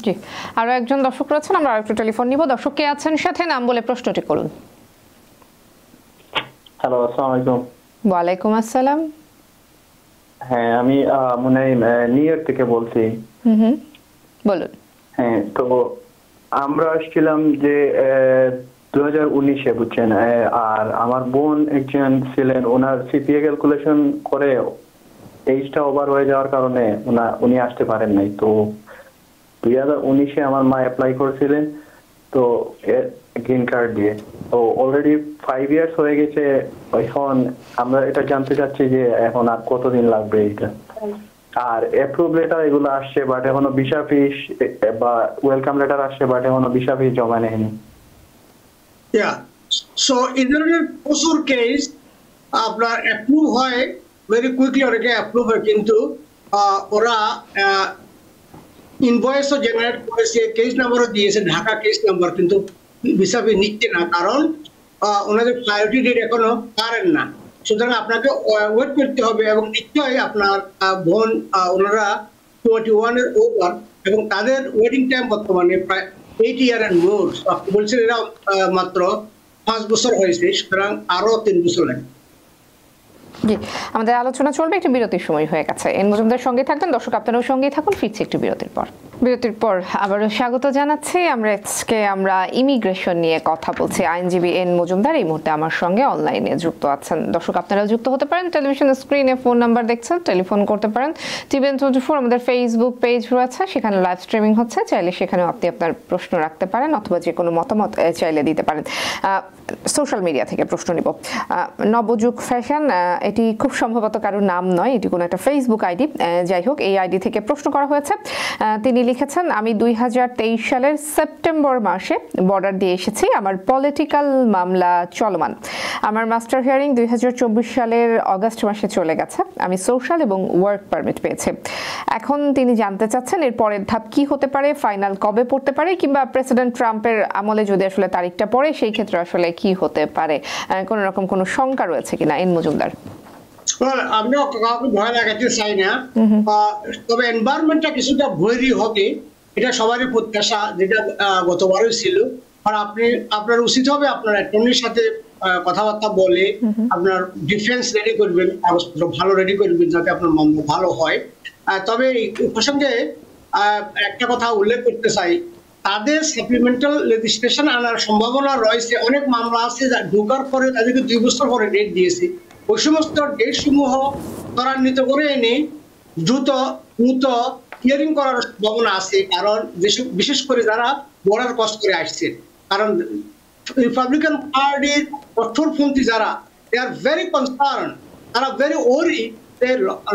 জি, আরো একজন দর্শক রয়েছেন, আমরা আরেকটু টেলিফোন নিব। দর্শক কে আছেন সাথে, নাম বলে প্রশ্নটি করুন। হ্যালো, আসসালামু আলাইকুম। ওয়ালাইকুম আসসালাম। হ্যাঁ, আমি নিউ ইয়র্ক থেকে বলছি। বলুন। হ্যাঁ, তো আমরা আসছিলাম যে 2019-এ, বুঝছেন। আর আমার বোন একজন ছিলেন, ওনার সিপিএ ক্যালকুলেশন করে এইজটা ওভার হয়ে যাওয়ার কারণে উনি আসতে পারেন নাই। তো 2019-এ আমার মা অ্যাপ্লাই করেছিলেন তো গ্রিন কার্ড দিয়ে। তো অলরেডি 5 ইয়ার্স হয়ে গেছে। এখন আমরা এটা জানতে চাচ্ছি যে এখন আর কতদিন লাগবে এটা। আর অ্যাপ্রুভ লেটার এগুলো আসছে, বাট এখনো ভিসা ফিস বা ওয়েলকাম লেটার আসছে, বাট এখনো ভিসা ফিস জমা নেয়নি। সো এই ধরনের প্রচুর কেস আপনার অ্যাপ্রুভ হয় ভেরি কুইকলি, অনেকে অ্যাপ্রুভ হয়, কিন্তু ওরা ইনভয়েসও জেনারেট করেছে, কেস নাম্বারও দিয়েছে, ঢাকা কেস নাম্বার, কিন্তু ভিসা ফি নিচ্ছে না, কারণ ওনাদের প্রায়োরিটি ডেট এখনো পারেন না। সুতরাং আপনাকে ওয়েট করতে হবে, এবং নিশ্চয়ই আপনার বোন ওনারা 21-এর ওভার, এবং তাদের ওয়েটিং টাইম বর্তমানে প্রায় 8 ইয়ার এন্ড মোর। আপনি বলছেন এরা মাত্র 5 বছর হয়েছে, সুতরাং আরো 3 বছর লাগবে। জি, আমাদের আলোচনা চলবে, একটি বিরতির সময় হয়ে গেছে। এন মজুমদার সঙ্গে থাকবেন, দর্শক আপনারাও সঙ্গেই থাকুন। ফিরছি একটি বিরতির পর। আবারও স্বাগত জানাচ্ছি। আমরা ইমিগ্রেশন নিয়ে কথা বলছি। আইনজীবী এন মজুমদার এই মুহূর্তে আমার সঙ্গে অনলাইনে যুক্ত আছেন। দর্শক আপনারাও যুক্ত হতে পারেন। টেলিভিশন স্ক্রিনে ফোন নাম্বার দেখছেন, টেলিফোন করতে পারেন। TVN 24 আমাদের ফেসবুক পেজ রয়েছে, সেখানে লাইভ স্ট্রিমিং হচ্ছে, চাইলে সেখানেও আপনি আপনার প্রশ্ন রাখতে পারেন, অথবা যে কোনো মতামত চাইলে দিতে পারেন। সোশ্যাল মিডিয়া থেকে প্রশ্ন নিব। নবযুগ ফ্যাশন, এটি এটি খুব সম্ভবত কারোর নাম নয়, এটি কোনো একটা ফেসবুক আইডি। যাই হোক, এই আইডি থেকে প্রশ্ন করা হয়েছে। তিনি লিখেছেন, আমি 2023 সালের সেপ্টেম্বর মাসে বর্ডার দিয়ে এসেছি, আমার পলিটিক্যাল মামলা চলমান। আমার মাস্টার হিয়ারিং 2024 সালের অগাস্ট মাসে চলে গেছে। আমি সোশ্যাল এবং ওয়ার্ক পারমিট পেয়েছি। এখন তিনি জানতে চাচ্ছেন এর পরের ধাপ কি হতে পারে, ফাইনাল কবে পড়তে পারে, কিংবা প্রেসিডেন্ট ট্রাম্পের আমলে যদি আসলে তারিখটা পড়ে সেই ক্ষেত্রে আসলে কি হতে পারে, কোন রকম কোনো শঙ্কা রয়েছে কিনা এন মজুমদার? আমিও কাউকে ভয় লাগাতে চাই না, তবে এনভায়রনমেন্টটা কিছুটা ভয়েরই হবে, এটা সবারই প্রত্যাশা, যেটা গতবারও ছিল। আর আপনার উচিত হবে আপনার অ্যাটর্নির সাথে কথাবার্তা বলে আপনার ডিফেন্স রেডি করবেন, কাগজপত্র ভালো রেডি করবেন যাতে আপনার মামলা ভালো হয়। তবে এই প্রসঙ্গে একটা কথা উল্লেখ করতে চাই, তাদের সাপ্লিমেন্টাল লেজিসলেশন আনার সম্ভাবনা রয়েছে। অনেক মামলা আছে যা ঢোকার পরে তাদেরকে 2 বছর পরে ডেট দিয়েছে। ওই সমস্ত ডেট সমূহ ত্বরান্বিত করে এনে দ্রুত হিয়ারিং করার সম্ভাবনা আছে, কারণ বিশেষ করে যারা বর্ডার ক্রস করে আসছে। কারণ রিপাবলিকান পার্টির কঠোরপন্থী যারা, দে আর ভেরি কনসার্ন, তারা ভেরি ওরি,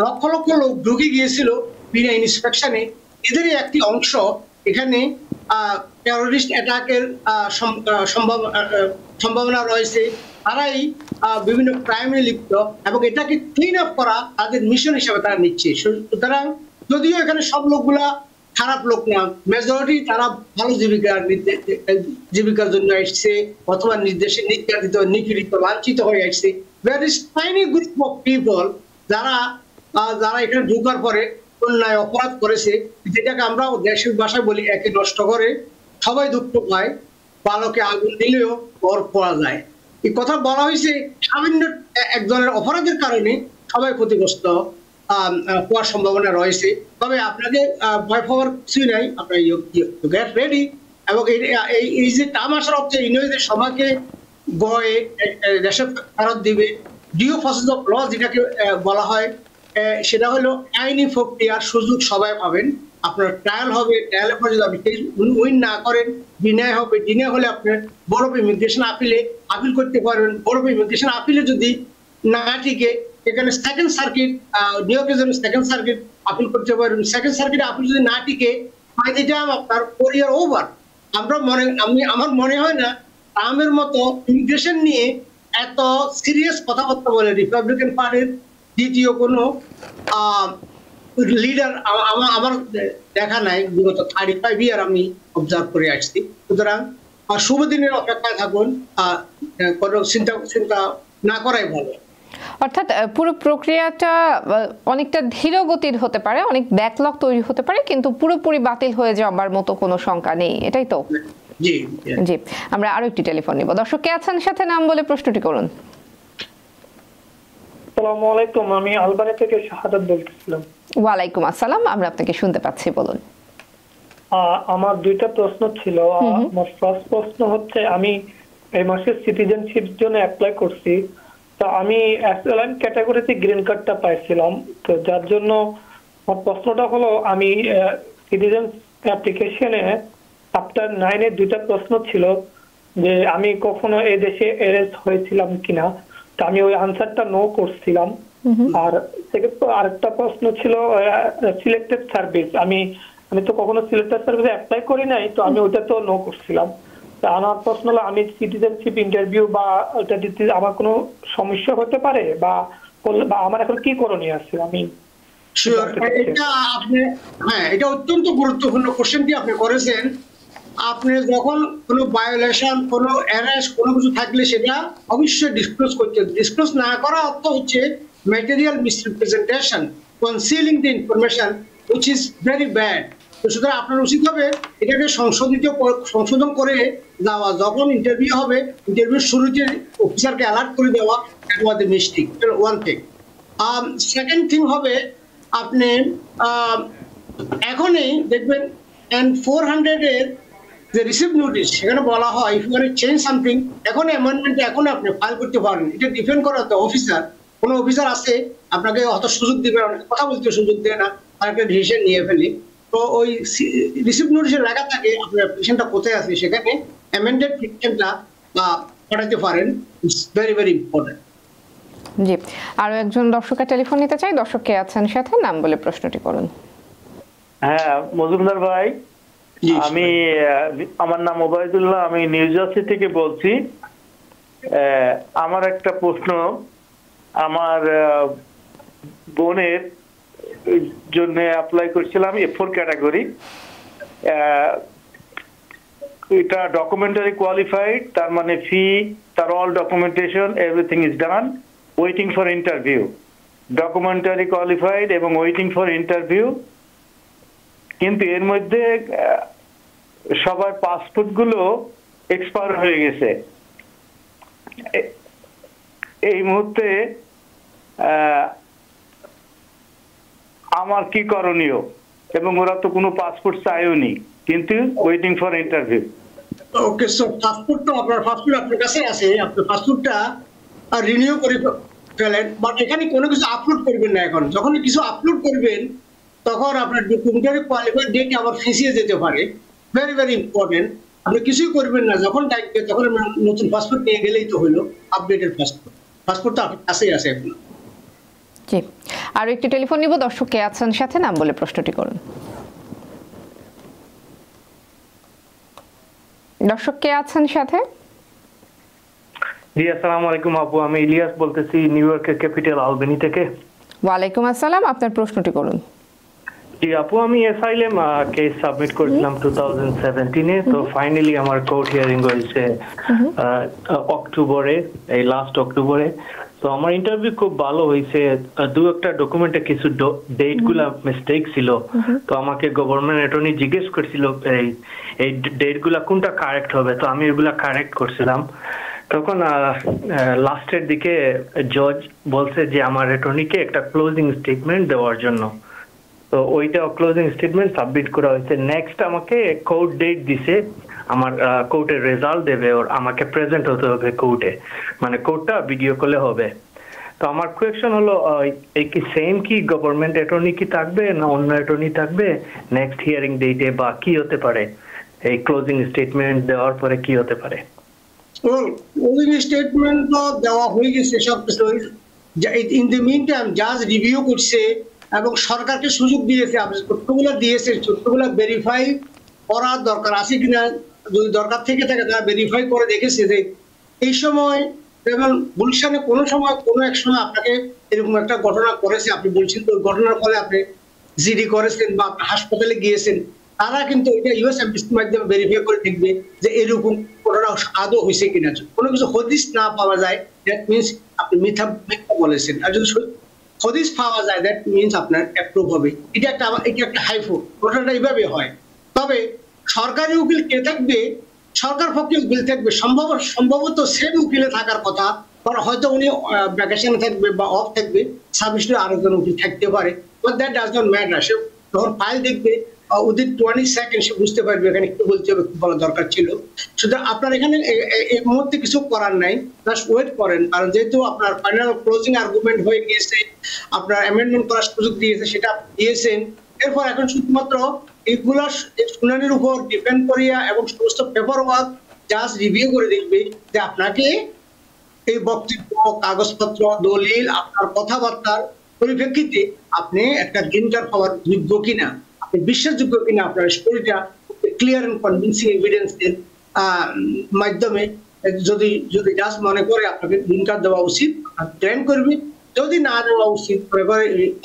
লক্ষ লক্ষ লোক ঢুকে গিয়েছিল বিনা ইন্সপেকশনে। এদেরই একটি অংশ এখানে টেরোরিস্ট অ্যাটাকের সম্ভাবনা রয়েছে। তারাই বিভিন্ন ক্রাইমে লিপ্ত এবং এটাকে ক্লিন আপ করা তাদের মিশন হিসেবে তারা নিচ্ছে। সুতরাং যদিও এখানে সব লোকগুলা খারাপ লোক না, মেজরিটি তারা ভালো জীবিকার জন্য আসছে অথবা নির্দেশে নির্যাতিত, নিপীড়িত, লাঞ্ছিত হয়ে আসছে। There is tiny group of people যারা এখানে ঢোকার পরে অন্যায় অপরাধ করেছে, যেটাকে আমরা দেশের ভাষায় বলি একে নষ্ট করে। সবাই দুঃখ পায়, বালকে আগুন দিলেও ওর পড়া যায়। এই কথা বলা হয়েছে সামান্য একজনের অপরাধের কারণে সবাই ক্ষতিগ্রস্ত হওয়ার সম্ভাবনা রয়েছে। তবে আপনাকে ভয় পাওয়ার কিছুই নাই, আপনার গেট রেডি। এবং এই যে টার্ম আসার অর্থে ইউনিয়নের সভাকে গয়ে দেশে ফেরত দিবে, ডিউ প্রসেস অফ ল যেটাকে বলা হয়, সেটা হলো আইনি প্রক্রিয়ার সুযোগ সবাই পাবেন। আপনার ট্রায়াল হবে, ট্রায়ালের পর যদি আপনি উইন না করেন, ডিনাই হবে, ডিনাই হলে আপনার বোর্ড অফ ইমিগ্রেশন আপিল করতে পারবেন। বোর্ড অফ ইমিগ্রেশন আপিলে যদি না টিকে, এখানে সেকেন্ড সার্কিট, নিউ ইয়র্কের জন্য সেকেন্ড সার্কিট আপিল করতে পারবেন। সেকেন্ড সার্কিট আপিল যদি না টিকে, এটা আপনার কোরিয়ার ওভার। আমার মনে হয় না ট্রাম্পের মতো ইমিগ্রেশন নিয়ে এত সিরিয়াস কথাবার্তা বলে রিপাবলিকান পার্টির দ্বিতীয় কোনো লিডার আমার দেখা নাই বিগত 35 ইয়ার আমি অবজার্ভ করে আসছি। সুতরাং শুভ দিনের অপেক্ষায় থাকুন, কোনো চিন্তা না করাই ভালো। অর্থাৎ পুরো প্রক্রিয়াটা অনেকটা ধীর গতির হতে পারে, অনেক ব্যাকলগ তৈরি হতে পারে, কিন্তু পুরোপুরি বাতিল হয়ে যাবার মতো কোনো শঙ্কা নেই, এটাই তো? জি জি। আমরা আরো একটি টেলিফোন নিব। দর্শক কে আছেন সাথে, নাম বলে প্রশ্নটি করুন। আসসালামু আলাইকুম, আমি আলবানি থেকে শাহাদাত বলতেছিলাম। ওয়ালাইকুম আসসালাম, আমরা আপনাকে শুনতে পাচ্ছি, বলুন। আমার 2টা প্রশ্ন ছিল। আমার ফার্স্ট প্রশ্ন হচ্ছে, আমি এই মাসে সিটিজেনশিপ জন্য অ্যাপ্লাই করছি, তো আমি অ্যাসাইলাম ক্যাটাগরিতে গ্রিন কার্ডটা পাইছিলাম। তো যার জন্য আমার প্রশ্নটা হলো, আমি সিটিজেন অ্যাপ্লিকেশনে চ্যাপ্টার 9 এর 2টা প্রশ্ন ছিল যে আমি কখনো এই দেশে অ্যারেস্ট হয়েছিলাম কিনা, তো আমি ওই আনসারটা নো করছিলাম। আর আরেকটা প্রশ্ন ছিল সিলেক্টেড সার্ভিস, আমি তো কখনো সিলেক্টেড সার্ভিসে অ্যাপ্লাই করি নাই, তো আমি ওটা তো নো করছিলাম। আমার প্রশ্ন হলো, আমি সিটিজেনশিপ ইন্টারভিউ বা ওটা দিতে আমার কোনো সমস্যা হতে পারে, বা আমার এখন কি করণীয় আছে? আমি এটা অত্যন্ত গুরুত্বপূর্ণ কোশ্চেনটি আপনি করেছেন। আপনি যখন কোনো ভায়োলেশন, কোনো অ্যারেস্ট, কোনো কিছু থাকলে সেটা অবশ্যই ডিসক্লোজ করতে হবে। ডিসক্লোজ না করা অর্থ হচ্ছে material misrepresentation, concealing the information, which is very bad. তো সুতরাং আপনার উচিত হবে এটাকে সংশোধন করে দেওয়া। যখন ইন্টারভিউ হবে, ইন্টারভিউর শুরুতে অফিসারকে অ্যালার্ট করে দেওয়া, আমাদের mistake, one thing. Second thing হবে, আপনি এখনই দেখবেন N400 এর যে রিসিভ নোটিশ, সেখানে বলা হয় if you want to change something, এখন অ্যামেন্ডমেন্ট এখন আপনি ফাইল করতে পারেন। এটা ডিপেন্ড করে তো অফিসার, কোনো অফিসার আছে আপনাকে অত সুযোগ দিবে, কথা বলতে সুযোগ দেয় না, তার একটা ডিসিশন নিয়ে ফেলে। তো ওই রিসিভ নোটিশে লেখা থাকে আপনার অ্যাপ্লিকেশনটা কোথায় আছে, সেখানে অ্যামেন্ডেড পিটিশনটা পাঠাতে পারেন। It's very very important. জি, আরো একজন দর্শকের টেলিফোন নিতে চাই। দর্শক কে আছেন সাথে, নাম বলে প্রশ্নটি করুন। হ্যাঁ, মজুমদার ভাই, আমি আমার নাম ওবায়দুল্লাহ, আমি নিউ জার্সি থেকে বলছি। আমার একটা প্রশ্ন, আমার বোনের জন্য অ্যাপ্লাই করছিলাম A4 ক্যাটাগরি। এটা ডকুমেন্টারি কোয়ালিফাইড, তার মানে ফি, তার all documentation everything is done, waiting for interview. Documentary qualified এবং ওয়েটিং ফর ইন্টারভিউ, কিন্তু এর মধ্যে সবার পাসপোর্ট গুলো এক্সপায়ার হয়ে গেছে। এই মুহূর্তে আমার কি করণীয়? এবং ওরা তো কোনো পাসপোর্ট চাইওনি, কিন্তু waiting for interview. Okay, so পাসপোর্টটা আপনার কাছে আছে, আপনার পাসপোর্টটা রিনিউ করে ফেলেন, বাট এখানে কোনো কিছু আপলোড করবেন না। এখন যখন কিছু আপলোড করবেন তখন আপনার ডকুমেন্টারি কোয়ালিফাইড ডেট আবার ফেঁসিয়ে যেতে পারে। Very very important. আপনি কিছুই করবেন না, যখন ডাকবে তখন নতুন পাসপোর্ট নিয়ে গেলেই তো হলো, আপডেটেড পাসপোর্ট। পাসপোর্ট তো আপনার কাছেই আছে এখন। জি, আরো একটি টেলিফোন নিব। দর্শক কে আছেন সাথে, নাম বলে প্রশ্নটি করুন। দর্শক কে আছেন সাথে? জি, আসসালামু আলাইকুম আপু, আমি ইলিয়াস বলতেছি নিউ ইয়র্কের ক্যাপিটাল আলবেনি থেকে। ওয়ালাইকুম আসসালাম, আপনার প্রশ্নটি করুন। জি আপু, আমি অ্যাসাইলাম কেস সাবমিট করেছিলাম 2017-এ, তো ফাইনালি আমার কোর্ট হিয়ারিং হয়েছে অক্টোবরে, এই লাস্ট অক্টোবরে। তো আমার ইন্টারভিউ খুব ভালো হয়েছে। দু একটা ডকুমেন্টে কিছু ডেট গুলা মিস্টেক ছিল, তো আমাকে গভর্নমেন্ট অ্যাটর্নি জিজ্ঞেস করছিল এই ডেট গুলা কোনটা কারেক্ট হবে, তো আমি এগুলা কারেক্ট করছিলাম। তখন লাস্টের দিকে জজ বলছে যে আমার অ্যাটর্নিকে একটা ক্লোজিং স্টেটমেন্ট দেওয়ার জন্য, তো ওইটা ক্লোজিং স্টেটমেন্ট সাবমিট করা হয়েছে। নেক্সট আমাকে কোর্ট ডেট দিছে, আমার কোর্টের রেজাল্ট দেবে, ওর আমাকে প্রেজেন্ট হতে হবে কোর্টে, মানে কোর্টটা ভিডিও কলে হবে। তো আমার কোয়েশ্চন হলো, এই কি সেম কি গভর্নমেন্ট অ্যাটর্নি কি থাকবে না অন্য অ্যাটর্নি থাকবে নেক্সট হিয়ারিং ডেটে, বা কি হতে পারে এই ক্লোজিং স্টেটমেন্ট দেওয়ার পরে কি হতে পারে? ক্লোজিং স্টেটমেন্ট তো দেওয়া হয়ে গেছে সব কিছু। ইন দ্য মিন টাইম জাজ রিভিউ করছে এবং সরকারকে সুযোগ দিয়েছে, তথ্যগুলো দিয়েছে, তথ্যগুলো ভেরিফাই করার দরকার আছে কিনা, যদি দরকার থেকে থাকে তারা ভেরিফাই করে দেখেছে যে এই সময় যেমন গুলশানে কোনো সময় কোনো এক সময় আপনাকে এরকম একটা ঘটনা করেছে, আপনি বলছেন তো ঘটনার ফলে আপনি জিডি করেছেন বা হাসপাতালে গিয়েছেন, তারা কিন্তু এটা ইউএস এমবাসির মাধ্যমে ভেরিফাই করে দেখবে যে এরকম ঘটনা আদৌ হয়েছে কিনা। কোনো কিছু হদিস না পাওয়া যায়, দ্যাট মিনস আপনি মিথ্যা বলেছেন। আর যদি হদিস পাওয়া যায় দ্যাট মিনস আপনার অ্যাপ্রুভ হবে। এটা একটা হাইফো, ঘটনাটা এইভাবে হয়। তবে সরকারি উকিল কে থাকবে, সরকার পক্ষে উকিল থাকবে, সম্ভবত সেম উকিলে থাকার কথা, কারণ হয়তো উনি ভ্যাকেশনে থাকবে বা অফ থাকবে, সাবমিশনে আরেকজন উকিল থাকতে পারে, but that does not matter. সে যখন ফাইল দেখবে উইদিন 20 সেকেন্ড সে বুঝতে পারবে এখানে কি বলতে হবে, কি বলা দরকার ছিল। সুতরাং আপনার এখানে এই মুহূর্তে কিছু করার নাই, জাস্ট ওয়েট করেন, কারণ যেহেতু আপনার ফাইনাল ক্লোজিং আর্গুমেন্ট হয়ে গিয়েছে, আপনার অ্যামেন্ডমেন্ট করার সুযোগ দিয়েছে, সেটা দিয়েছেন। এরপর এখন শুধুমাত্র এইগুলোর শুনানির উপর ডিপেন্ড করিয়া এবং সমস্ত পেপার ওয়ার্ক জাস্ট রিভিউ করে দেখবে যে আপনাকে এই বক্তব্য, কাগজপত্র, দলিল, আপনার কথাবার্তার পরিপ্রেক্ষিতে আপনি একটা গ্রিন কার্ড পাওয়ার যোগ্য কিনা, আপনি বিশ্বাসযোগ্য কিনা, আপনার স্টোরিটা ক্লিয়ার এন্ড কনভিন্সিং এভিডেন্সের মাধ্যমে যদি জাস্ট মনে করে আপনাকে গ্রিন কার্ড দেওয়া উচিত, গ্র্যান্ট করবে। যদি না দেওয়া উচিত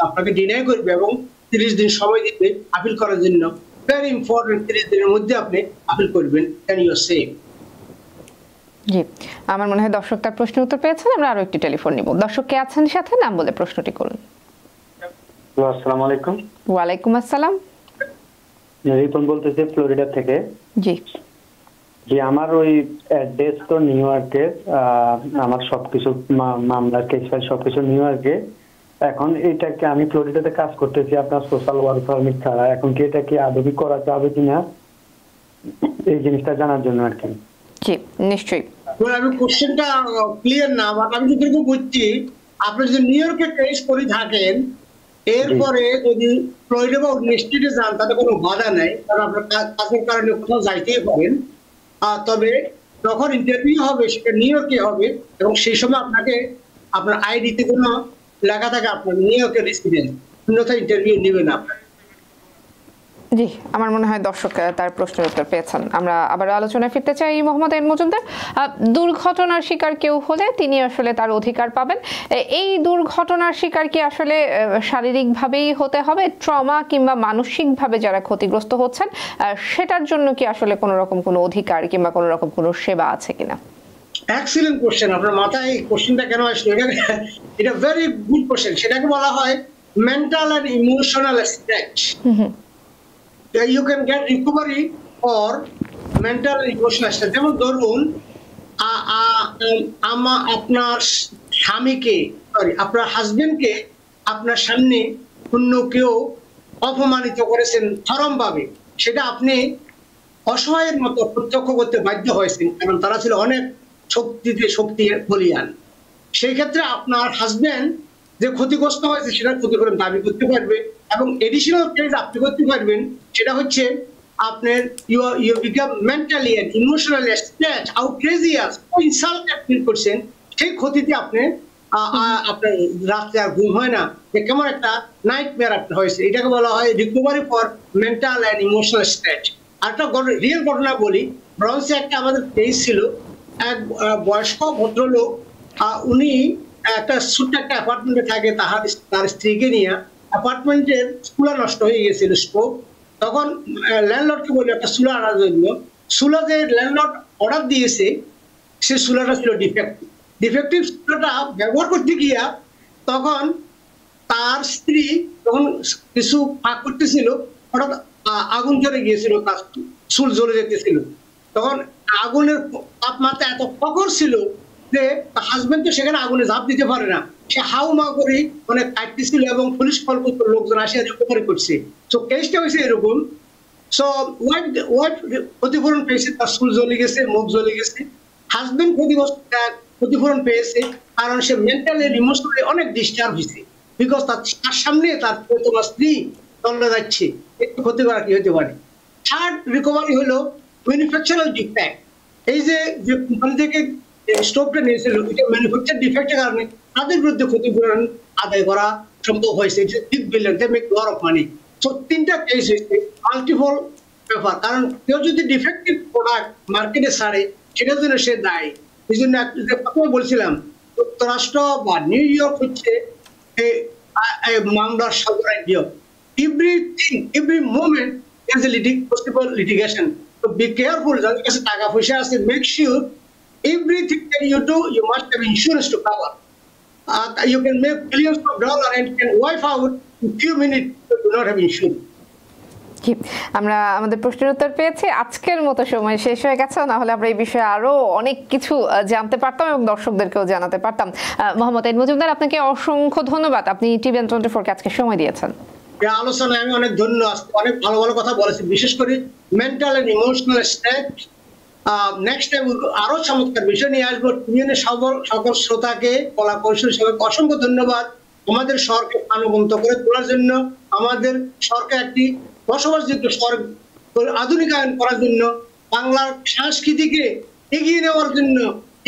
আপনাকে ডিনাই করবে এবং 30 দিন সময় দিবে আপিল করার জন্য। ভেরি ইম্পর্টেন্ট, 30 দিনের মধ্যে আপনি আপিল করবেন। ক্যান ইউ সে? জি, আমার মনে হয় দর্শক তার প্রশ্নের উত্তর পেয়েছেন। আমরা আরো একটি টেলিফোন নিব। দর্শক কে আছেন সাথে, নাম বলে প্রশ্নটি করুন। আসসালামু আলাইকুম। ওয়ালাইকুম আসসালাম। রিপন বলতেছি ফ্লোরিডা থেকে। জি যে আমার ওই অ্যাড্রেস তো নিউ ইয়র্কে, আমার সবকিছু মামলার কেস ফাইল সবকিছু নিউ ইয়র্কে। এখন এটাকে আমি ফ্লোরিডাতে কাজ করতেছি আপনার সোশ্যাল ওয়ার্ক পারমিট ছাড়া, এখন কি এটা কি আদবি করা যাবে কিনা এই জিনিসটা জানার জন্য আর কি। জি নিশ্চয়ই। আমি কোশ্চেনটা ক্লিয়ার না, বাট আমি যেটুকু বুঝছি, আপনি যদি নিউ ইয়র্কে কেস করে থাকেন, এরপরে যদি ফ্লোরিডা বা অন্য স্টেটে যান তাতে কোনো বাধা নাই, কারণ আপনার কাজের কারণে কোথাও যাইতেই পারেন। তবে যখন ইন্টারভিউ হবে সেটা নিউ ইয়র্কে হবে এবং সেই সময় আপনাকে আপনার আইডিতে কোনো লেখা থাকে আপনার নিউ ইয়র্কের রেসিডেন্ট, অন্যথা ইন্টারভিউ নেবে না। জি, আমার মনে হয় দর্শক তার প্রশ্নের উত্তর পেয়েছেন। আমরা আবার আলোচনায় ফিরতে চাই। মোহাম্মদ এন মজুমদার, দুর্ঘটনার শিকার কেউ হলে তিনি আসলে তার অধিকার পাবেন। এই দুর্ঘটনার শিকার কি আসলে শারীরিকভাবেই হতে হবে, ট্রমা কিংবা মানসিকভাবে যারা ক্ষতিগ্রস্ত হচ্ছেন সেটার জন্য কি আসলে কোনো রকম কোনো অধিকার কিংবা কোনো রকম কোনো সেবা আছে কিনা? এক্সিলেন্ট কোশ্চেন, আপনার মাথায় কোশ্চেনটা কেন আসলো? এটা ভেরি গুড কোশ্চেন। সেটাকে বলা হয় mental and emotional stretch. You can get recovery for mental and emotional stress. যেমন ধরুন আপনার স্বামীকে, সরি আপনার হাজবেন্ডকে আপনার সামনে অন্য কেউ অপমানিত করেছেন চরমভাবে, সেটা আপনি অসহায়ের মতো প্রত্যক্ষ করতে বাধ্য হয়েছেন, কারণ তারা ছিল অনেক শক্তি বলিয়ান। সেই ক্ষেত্রে আপনার হাজবেন্ড যে ক্ষতিগ্রস্ত হয়েছে সেটা ক্ষতিপূরণ দাবি করতে পারবে, এবং এডিশনাল কেস আপনি করতে পারবেন, সেটা হচ্ছে আপনার you become mentally and emotionally stretch, how ক্রেজিয়াস, ইনসাল্টেড ফিল করছেন, সেই ক্ষতিতে আপনি আপনার রাত্রে আর ঘুম হয় না, যে কেমন একটা নাইটমেয়ার আপনার হয়েছে। এটাকে বলা হয় recovery for mental and emotional stretch. আর একটা রিয়েল ঘটনা বলি, ব্রঞ্জে একটা আমাদের কেস ছিল, এক বয়স্ক ভদ্রলোক, উনি একটা ছোট্ট একটা অ্যাপার্টমেন্টে থাকে তার স্ত্রীকে নিয়ে। অ্যাপার্টমেন্টের চুলা নষ্ট হয়ে গেছিল, স্টোভ। তখন ল্যান্ডলর্ডকে বলি একটা চুলা আনার জন্য। চুলা যে ল্যান্ডলর্ড অর্ডার দিয়েছে সে চুলাটা ছিল ডিফেক্টিভ চুলাটা ব্যবহার করতে গিয়া তখন তার স্ত্রী যখন কিছু ফাঁক করতেছিল, হঠাৎ আগুন জ্বলে গিয়েছিল, তার চুল জ্বলে যেতেছিল। তখন আগুনের তাপমাত্রা এত প্রখর ছিল যে হাজবেন্ড তো সেখানে আগুনে ঝাঁপ দিতে পারে না, সে হাউমা করে অনেক কাটতেছিল, এবং পুলিশ কল করতে লোকজন আসে রিকভারি করছে। সো কেসটা হয়েছে এরকম। সো ওয়াইফ ক্ষতিপূরণ পেয়েছে, তার চুল জ্বলে গেছে, মুখ জ্বলে গেছে। হাজবেন্ড ক্ষতিপূরণ পেয়েছে কারণ সে মেন্টালি ইমোশনালি অনেক ডিস্টার্ব হয়েছে, বিকজ তার সামনে তার তোমার স্ত্রী চলে যাচ্ছে, একটু ক্ষতি করা কি হতে পারে। থার্ড রিকভারি হলো ম্যানুফ্যাকচারাল ডিফেক্ট। এই যে কোম্পানি থেকে স্টোভটা নিয়েছিল, এটা ম্যানুফ্যাকচার ডিফেক্টের কারণে তাদের বিরুদ্ধে ক্ষতিপূরণ আদায় করা সম্ভব হয়েছে। Big billion, they make lot of money. So তিনটা কেস হয়েছে, মাল্টিপল ব্যাপার। কারণ কেউ যদি ডিফেক্টিভ প্রোডাক্ট মার্কেটে ছাড়ে সেটার জন্য সে দায়ী। এই জন্য প্রথমে বলছিলাম যুক্তরাষ্ট্র বা নিউ ইয়র্ক হচ্ছে মামলার সর্বরাজ্য। Everything, every moment is a possible litigation. So be careful. যাদের কাছে টাকা পয়সা আছে, make sure everything that you do, you must have insurance to cover. You can make billions of dollars and can wipe out in few minutes if you do not have insurance. আমরা আমাদের প্রশ্নের উত্তর পেয়েছি। আজকের মতো সময় শেষ হয়ে গেছে, না হলে আমরা এই বিষয়ে আরো অনেক কিছু জানতে পারতাম এবং দর্শকদেরকেও জানাতে পারতাম। মোহাম্মদ এন মজুমদার, আপনাকে অসংখ্য ধন্যবাদ, আপনি টিভিএন 24-কে আজকে সময় দিয়েছেন। এই আলোচনায় আমি অনেক ধন্য, অনেক ভালো ভালো কথা বলেছি, বিশেষ করে mental and emotional stretch. Next time আরো চমৎকার বিষয় নিয়ে আসবো। সকল শ্রোতাকে, কলা কৌশল সবাইকে অসংখ্য ধন্যবাদ আমাদের শহরকে প্রাণবন্ত করে তোলার জন্য, আমাদের শহরকে একটি বসবাসযোগ্য শহর আধুনিকায়ন করার জন্য, বাংলার সংস্কৃতিকে এগিয়ে নেওয়ার জন্য,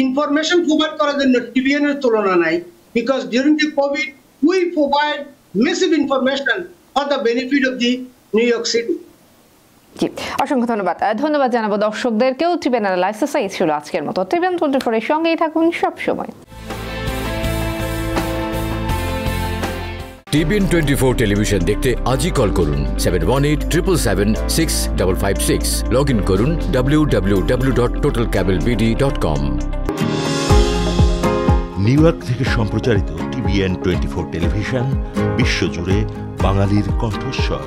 ইনফরমেশন প্রোভাইড করার জন্য টিভিএন এর তুলনা নাই। Because during the Covid we provide massive information for the benefit of the New York City. জি, অসংখ্য ধন্যবাদ জানাবো দর্শকদেরকেও। টিভিএন অ্যানালাইসিস এই ছিল আজকের মতো। টিভিএন 24 এর সঙ্গেই থাকুন সব সময়। টিভিএন 24 টেলিভিশন দেখতে আজই কল করুন 7187776556। লগ ইন করুন www.totalcablebd.com। নিউ ইয়র্ক থেকে সম্প্রচারিত টিভিএন 24 টেলিভিশন বিশ্বজুড়ে বাঙালির কণ্ঠস্বর।